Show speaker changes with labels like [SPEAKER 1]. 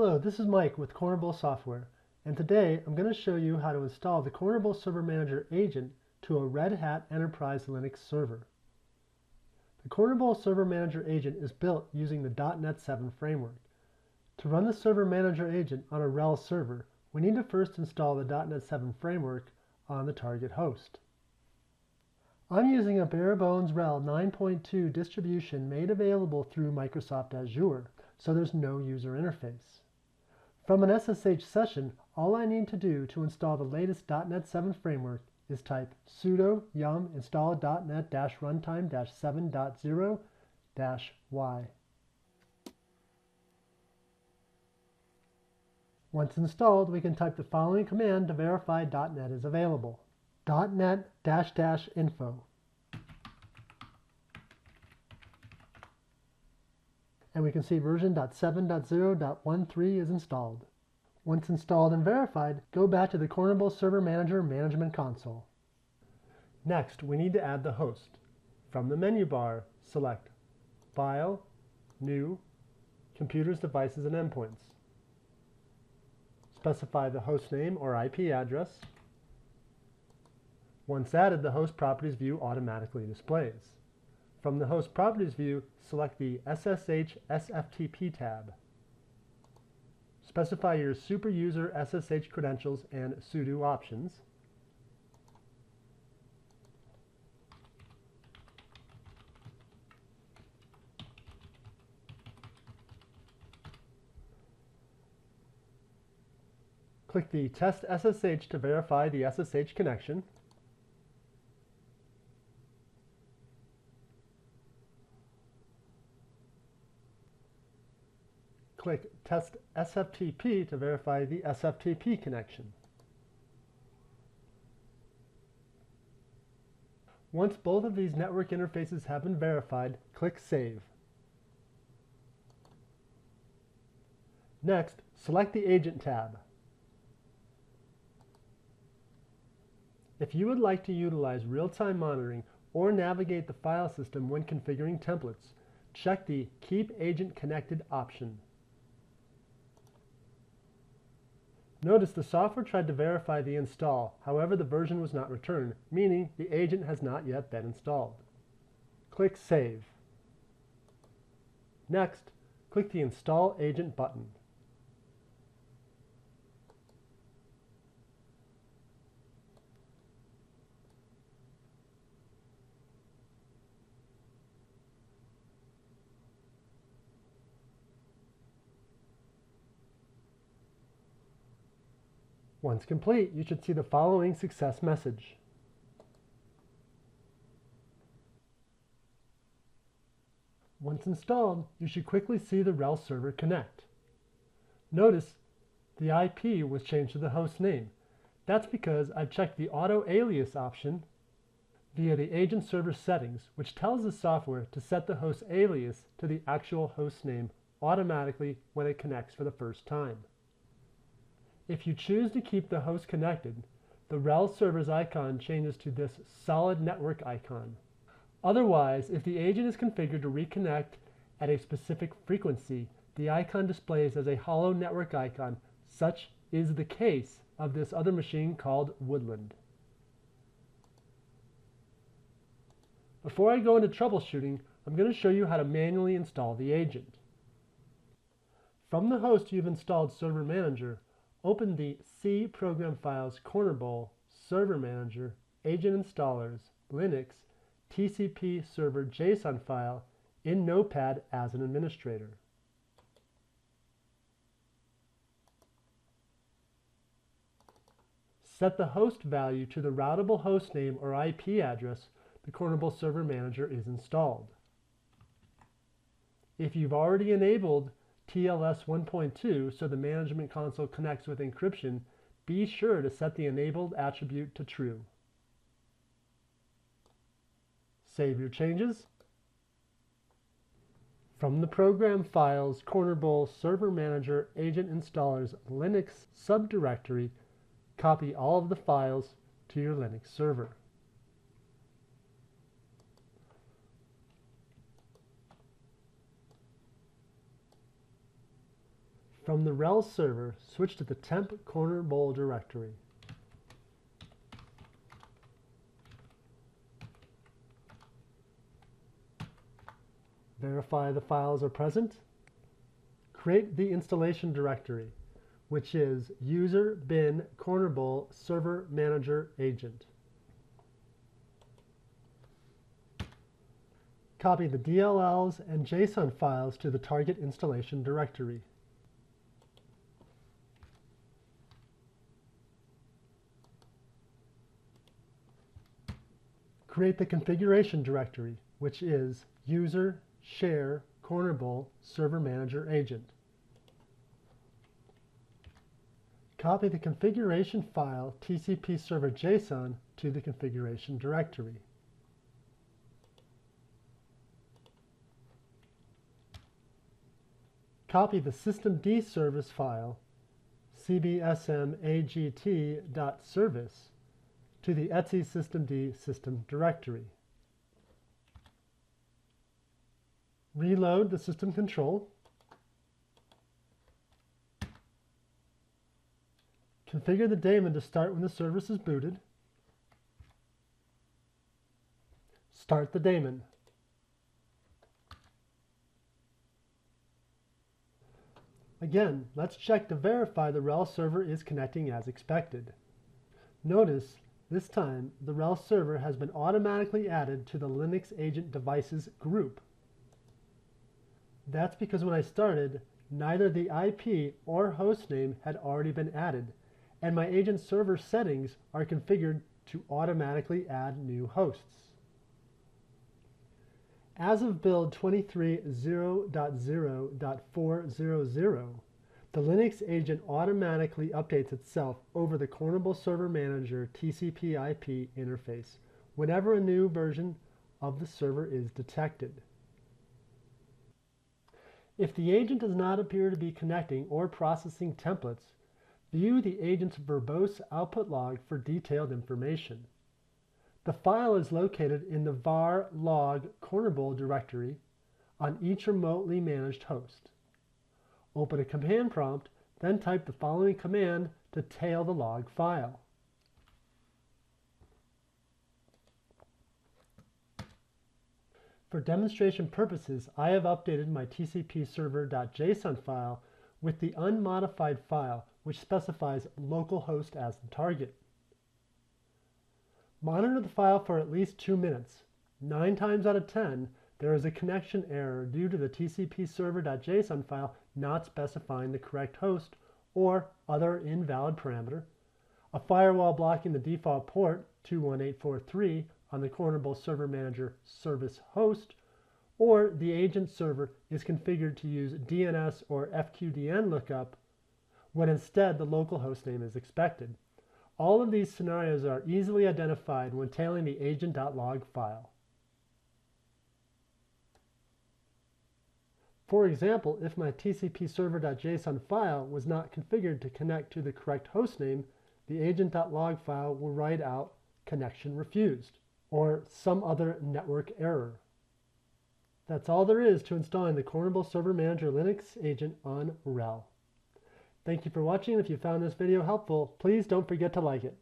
[SPEAKER 1] Hello, this is Mike with Cornerbowl Software, and today I'm going to show you how to install the Cornerbowl Server Manager agent to a Red Hat Enterprise Linux server. The Cornerbowl Server Manager agent is built using the .NET 7 framework. To run the Server Manager agent on a RHEL server, we need to first install the .NET 7 framework on the target host. I'm using a bare-bones RHEL 9.2 distribution made available through Microsoft Azure, so there's no user interface. From an SSH session, all I need to do to install the latest .NET 7 framework is type sudo yum install .NET-runtime-7.0-y. Once installed, we can type the following command to verify .NET is available. .NET-info. And we can see version .7.0.13 is installed. Once installed and verified, go back to the Cornerbowl Server Manager Management Console. Next, we need to add the host. From the menu bar, select File, New, Computers, Devices, and Endpoints. Specify the host name or IP address. Once added, the Host Properties view automatically displays. From the Host Properties view, select the SSH SFTP tab. Specify your super user SSH credentials and sudo options. Click the Test SSH to verify the SSH connection. Click Test SFTP to verify the SFTP connection. Once both of these network interfaces have been verified, click Save. Next, select the Agent tab. If you would like to utilize real-time monitoring or navigate the file system when configuring templates, check the Keep Agent Connected option. Notice the software tried to verify the install, however the version was not returned, meaning the agent has not yet been installed. Click Save. Next, click the Install Agent button. Once complete, you should see the following success message. Once installed, you should quickly see the RHEL server connect. Notice the IP was changed to the host name. That's because I've checked the auto alias option via the agent server settings, which tells the software to set the host alias to the actual host name automatically when it connects for the first time. If you choose to keep the host connected, the RHEL server's icon changes to this solid network icon. Otherwise, if the agent is configured to reconnect at a specific frequency, the icon displays as a hollow network icon. Such is the case of this other machine called Woodland. Before I go into troubleshooting, I'm going to show you how to manually install the agent. From the host you've installed Server Manager, open the C Program Files Cornerbowl Server Manager Agent Installers Linux TCP Server JSON file in Notepad as an administrator. Set the host value to the routable host name or IP address the Cornerbowl Server Manager is installed. If you've already enabled TLS 1.2 so the management console connects with encryption, be sure to set the enabled attribute to true. Save your changes. From the Program Files Cornerbowl Server Manager Agent Installers Linux subdirectory, copy all of the files to your Linux server. From the RHEL server, switch to the temp corner bowl directory. Verify the files are present. Create the installation directory, which is user bin corner bowl server manager agent. Copy the DLLs and JSON files to the target installation directory. Create the configuration directory, which is user share corner bowl server manager agent. Copy the configuration file TCP server JSON to the configuration directory. Copy the systemd service file cbsmagt.service to the etc systemd system directory. Reload the system control. Configure the daemon to start when the service is booted. Start the daemon. Again, let's check to verify the RHEL server is connecting as expected. Notice, this time, the RHEL server has been automatically added to the Linux agent devices group. That's because when I started, neither the IP or hostname had already been added, and my agent server settings are configured to automatically add new hosts. As of build 23.0.0.400, the Linux agent automatically updates itself over the Cornable Server Manager TCP/IP interface whenever a new version of the server is detected. If the agent does not appear to be connecting or processing templates, view the agent's verbose output log for detailed information. The file is located in the var log cornerbowl directory on each remotely managed host. Open a command prompt, then type the following command to tail the log file. For demonstration purposes, I have updated my TCP server.json file with the unmodified file, which specifies localhost as the target. Monitor the file for at least 2 minutes. 9 times out of 10, there is a connection error due to the TCP server.json file not specifying the correct host or other invalid parameter, a firewall blocking the default port 21843 on the Cornable Server Manager service host, or the agent server is configured to use DNS or FQDN lookup when instead the local host name is expected. All of these scenarios are easily identified when tailing the agent.log file. For example, if my TCP server.json file was not configured to connect to the correct hostname, the agent.log file will write out connection refused or some other network error. That's all there is to installing the Cornable Server Manager Linux agent on RHEL. Thank you for watching. If you found this video helpful, please don't forget to like it.